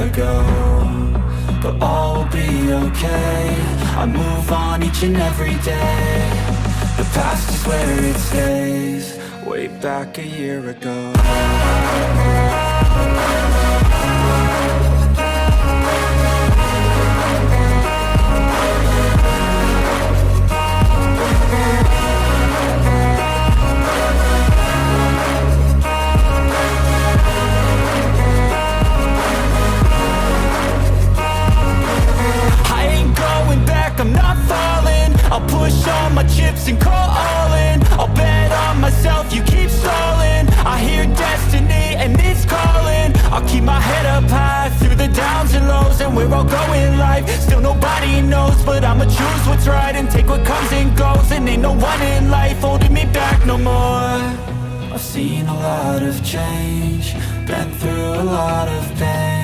ago, but all will be okay. I move on each and every day. The past is where it stays. Way back a year ago. I'm not falling. I'll push all my chips and call all in. I'll bet on myself, you keep stalling. I hear destiny and it's calling. I'll keep my head up high through the downs and lows. And we're all going life, still nobody knows. But I'ma choose what's right and take what comes and goes. And ain't no one in life holding me back no more. I've seen a lot of change, been through a lot of pain.